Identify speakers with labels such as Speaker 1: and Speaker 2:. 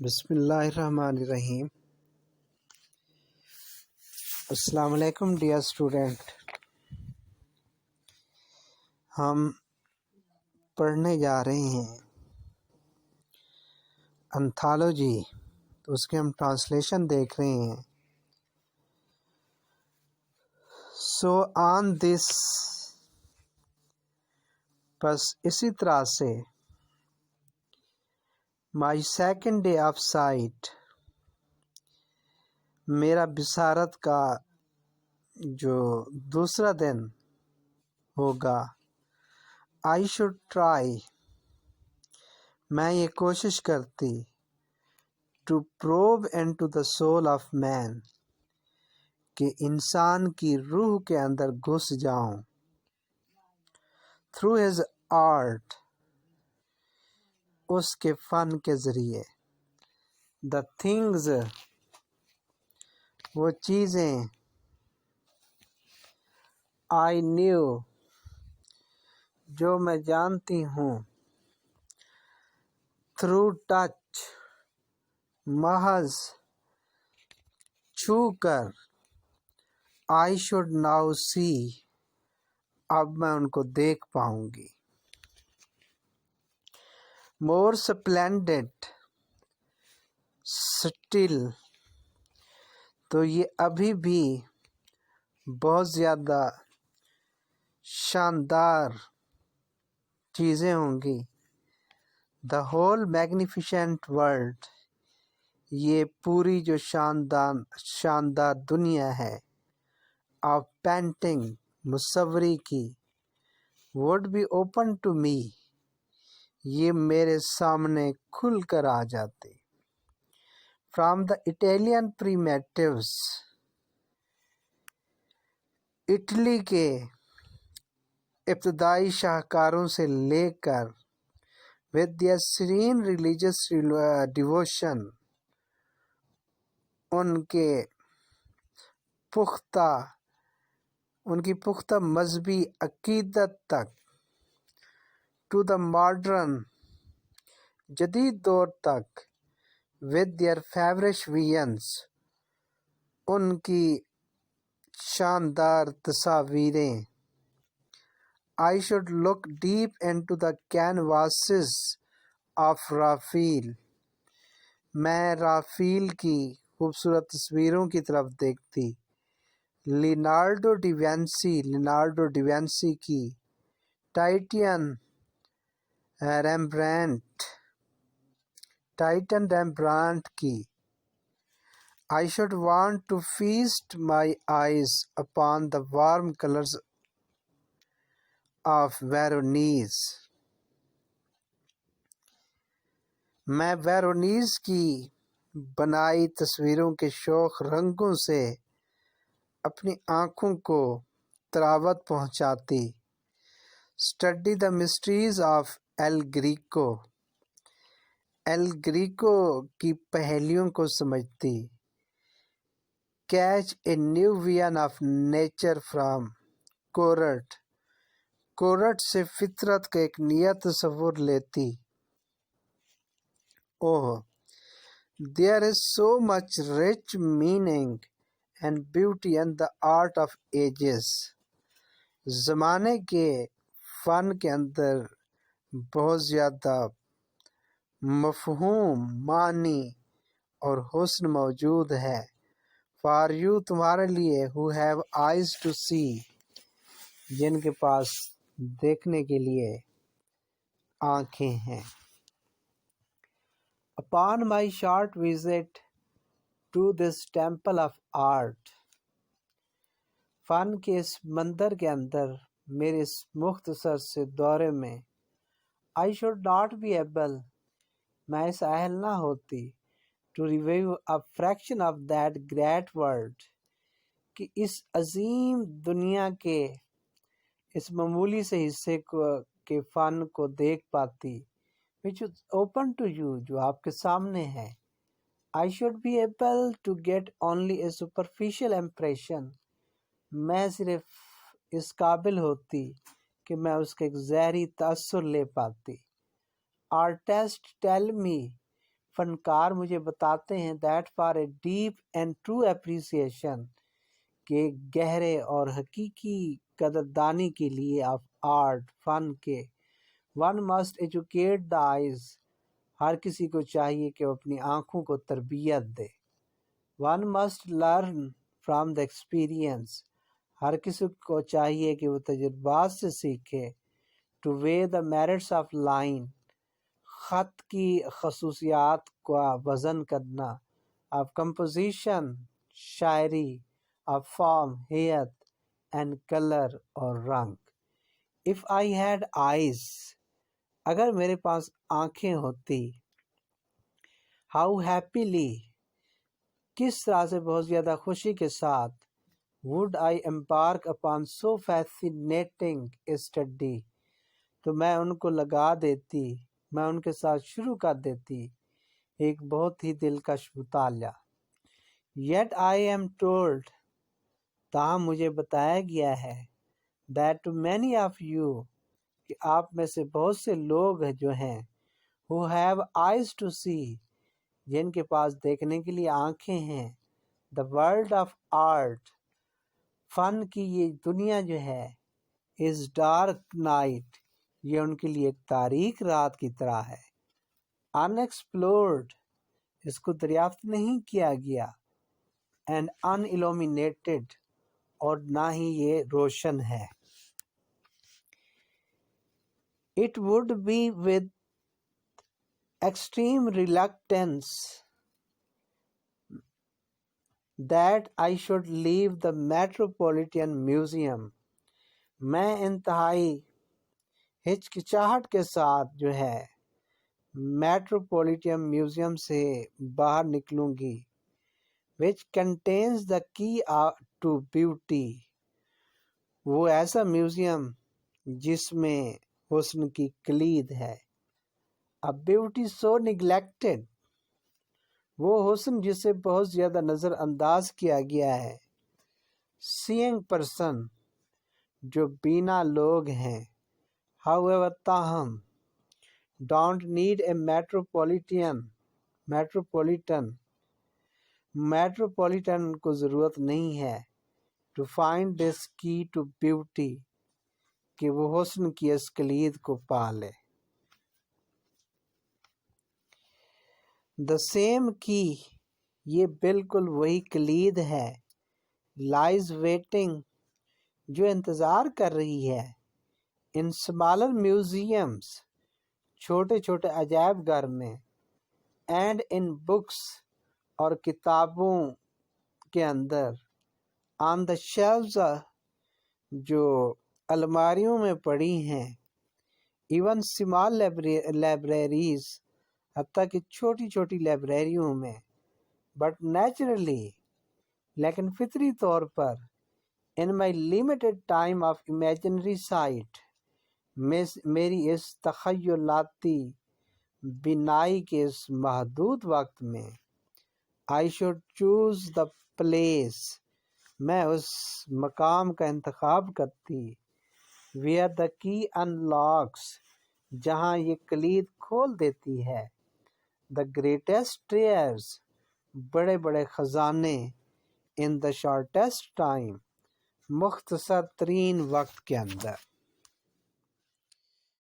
Speaker 1: بسم اللہ الرحمن الرحیم۔ السلام علیکم ڈیئر اسٹوڈنٹ، ہم پڑھنے جا رہے ہیں انتھالوجی، تو اس کے ہم ٹرانسلیشن دیکھ رہے ہیں۔ سو آن دس، بس اسی طرح سے my second day of sight, میرا بصارت کا جو دوسرا دن ہوگا، آئی شوڈ ٹرائی، میں یہ کوشش کرتی، to probe into the soul of man, کہ انسان کی روح کے اندر گھس جاؤں، تھرو ہز آرٹ، اس کے فن کے ذریعے، دا تھنگز، وہ چیزیں، آئی نیو، جو میں جانتی ہوں، تھرو ٹچ، محض چھو کر، آئی شوڈ ناؤ سی، اب میں ان کو دیکھ پاؤں گی۔ مور سپلینڈڈ سٹل، تو یہ ابھی بھی بہت زیادہ شاندار چیزیں ہوں گی۔ دا ہول میگنیفیشنٹ ورلڈ، یہ پوری جو شاندار دنیا ہے، آف پینٹنگ، مصوری کی، would be open to me، یہ میرے سامنے کھل کر آ جاتے۔ فرام دا اٹیلین پریمیٹیوز، اٹلی کے ابتدائی شاہکاروں سے لے کر، with their serene religious devotion، ان کی پختہ مذہبی عقیدت تک، to the modern، جدید دور تک، with their feverish visions، ان کی شاندار تصاویریں، I should look deep into the canvases of Raphael, میں رافیل کی خوبصورت تصویروں کی طرف دیکھتی۔ لینارڈو ڈی وینسی کی، ٹائٹن ریمبرانڈٹ کی۔ I should want to feast my eyes upon the warm colors of Veronese، میں ویرونیز کی بنائی تصویروں کے شوخ رنگوں سے اپنی آنکھوں کو طراوت پہنچاتی۔ Study the mysteries of L Greco کی پہیلیوں کو سمجھتی۔ Catch a new vision of nature from court سے فطرت کا ایک نیا تصور لیتی۔ There is so much rich meaning and beauty in the art of ages، زمانے کے فن کے اندر بہت زیادہ مفہوم، معنی اور حسن موجود ہے۔ For you، تمہارے لیے، who have eyes to see، جن کے پاس دیکھنے کے لیے آنکھیں ہیں۔ Upon my short visit to this temple of art، فن کے اس مندر کے اندر میرے اس مختصر سے دورے میں، I should not be able، میں اس اہل نہ ہوتی، to review a fraction of that great world، کہ اس عظیم دنیا کے اس معمولی سے حصے کے فن کو دیکھ پاتی، which is open to you، جو آپ کے سامنے ہے۔ I should be able to get only a superficial impression، میں صرف اس قابل ہوتی کہ میں اس کا ایک ظاہری تأثر لے پاتی۔ Artists tell me، فنکار مجھے بتاتے ہیں that for a deep and true appreciation کہ گہرے اور حقیقی قدردانی کے لیے of art فن کے one must educate the eyes ہر کسی کو چاہیے کہ وہ اپنی آنکھوں کو تربیت دے. one must learn from the experience ہر کسی کو چاہیے کہ وہ تجربات سے سیکھے. to weigh the merits of line خط کی خصوصیات کا وزن کرنا. of composition شاعری. of form ہیئت. and color اور رنگ. if I had eyes اگر میرے پاس آنکھیں ہوتی. how happily کس طرح سے بہت زیادہ خوشی کے ساتھ would I embark upon so fascinating a study تو میں ان کو لگا دیتی میں ان کے ساتھ شروع کر دیتی ایک بہت ہی دلکش مطالعہ. yet I am told تاہم مجھے بتایا گیا ہے that to many of you کہ آپ میں سے بہت سے لوگ جو ہیں who have eyes to see جن کے پاس دیکھنے کے لیے آنکھیں ہیں. the world of art فن کی یہ دنیا جو ہے is dark night یہ ان کے لیے ایک تاریک رات کی طرح ہے. unexplored اس کو دریافت نہیں کیا گیا. and unilluminated اور نہ ہی یہ روشن ہے. it would be with extreme reluctance that I should leave the Metropolitan Museum میں انتہائی ہچکچاہٹ کے ساتھ جو ہے میٹروپولیٹن میوزیم سے باہر نکلوں گی. which contains the key to beauty وہ ایسا میوزیم جس میں حسن کی کلید ہے. a beauty so neglected وہ حسن جسے بہت زیادہ نظر انداز کیا گیا ہے. seeing person جو بینا لوگ ہیں. however تاہم don't need a metropolitan کو ضرورت نہیں ہے to find this key to beauty کہ وہ حسن کی اس کلید کو پا لے. the same key یہ بالکل وہی کلید ہے. lies waiting جو انتظار کر رہی ہے. in smaller museums چھوٹے چھوٹے عجائب گھر میں. and in books اور کتابوں کے اندر. on the shelves جو الماریوں میں پڑی ہیں. even small libraries حتیٰ کہ چھوٹی چھوٹی لائبریریوں میں. but naturally لیکن فطری طور پر in my limited time of imaginary sight میری اس تخیلاتی بینائی کے اس محدود وقت میں. I should choose the place میں اس مقام کا انتخاب کرتی. where the key unlocks جہاں یہ کلید کھول دیتی ہے. the greatest treasures بڑے بڑے خزانے. in the shortest time مختصر ترین وقت کے اندر.